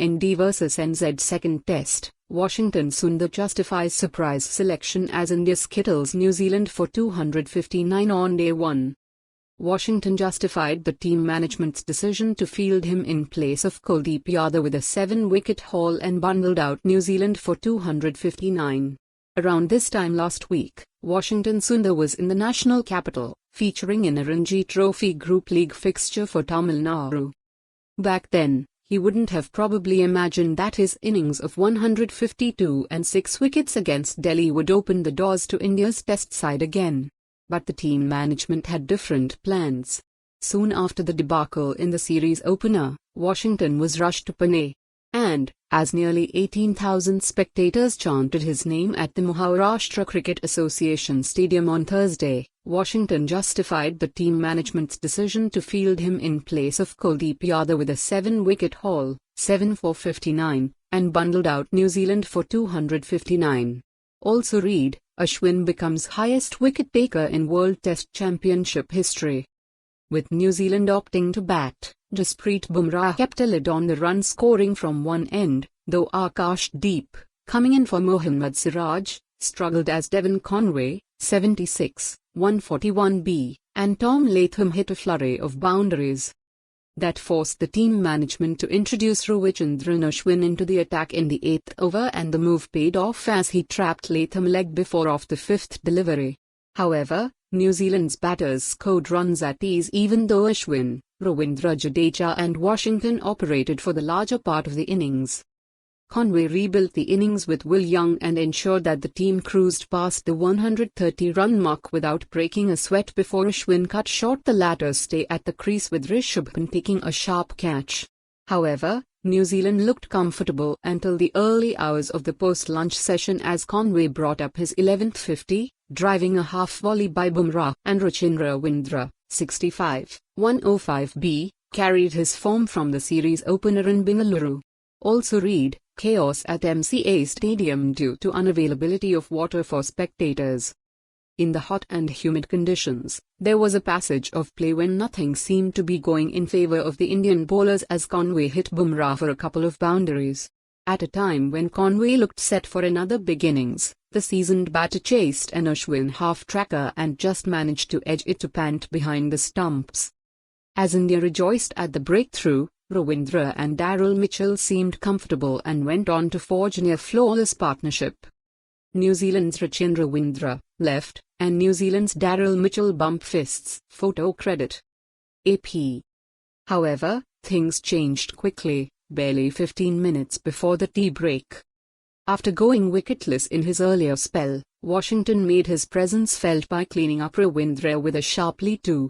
IND vs NZ second test, Washington. Sundar justifies surprise selection as India skittles New Zealand for 259 on day 1. Washington justified the team management's decision to field him in place of Kuldeep Yadav with a 7-wicket haul and bundled out New Zealand for 259. Around this time last week, Washington Sundar was in the national capital, featuring in a Ranji Trophy Group League fixture for Tamil Nadu. Back then, he wouldn't have probably imagined that his innings of 152 and 6 wickets against Delhi would open the doors to India's test side again. But the team management had different plans. Soon after the debacle in the series opener, Washington was rushed to Pune. And, as nearly 18,000 spectators chanted his name at the Maharashtra Cricket Association Stadium on Thursday, Washington justified the team management's decision to field him in place of Kuldeep Yadav with a 7-wicket haul, 7 for 59, and bundled out New Zealand for 259. Also read, Ashwin becomes highest wicket taker in World Test Championship history. With New Zealand opting to bat, Jasprit Bumrah kept a lid on the run scoring from one end, though Akash Deep, coming in for Mohammad Siraj, struggled as Devon Conway, 76, 141b, and Tom Latham hit a flurry of boundaries. That forced the team management to introduce Ravichandran Ashwin into the attack in the 8th over, and the move paid off as he trapped Latham leg before off the 5th delivery. However, New Zealand's batters scored runs at ease even though Ashwin, Ravindra Jadeja and Washington operated for the larger part of the innings. Conway rebuilt the innings with Will Young and ensured that the team cruised past the 130-run mark without breaking a sweat before Ashwin cut short the latter's stay at the crease with Rishabh Pant taking a sharp catch. However, New Zealand looked comfortable until the early hours of the post-lunch session as Conway brought up his 11th 50, driving a half volley by Bumrah, and Rachendra Ravindra, 65, 105b, carried his form from the series opener in Bengaluru. Also read, chaos at MCA Stadium due to unavailability of water for spectators. In the hot and humid conditions, there was a passage of play when nothing seemed to be going in favor of the Indian bowlers as Conway hit Bumrah for a couple of boundaries. At a time when Conway looked set for another big innings, the seasoned batter chased an Ashwin half-tracker and just managed to edge it to Pant behind the stumps. As India rejoiced at the breakthrough, Ravindra and Daryl Mitchell seemed comfortable and went on to forge near-flawless partnership. New Zealand's Rachendra Ravindra, left, and New Zealand's Daryl Mitchell bump fists. Photo credit AP. However, things changed quickly, barely 15 minutes before the tea break. After going wicketless in his earlier spell, Washington made his presence felt by cleaning up Ravindra with a sharply 2.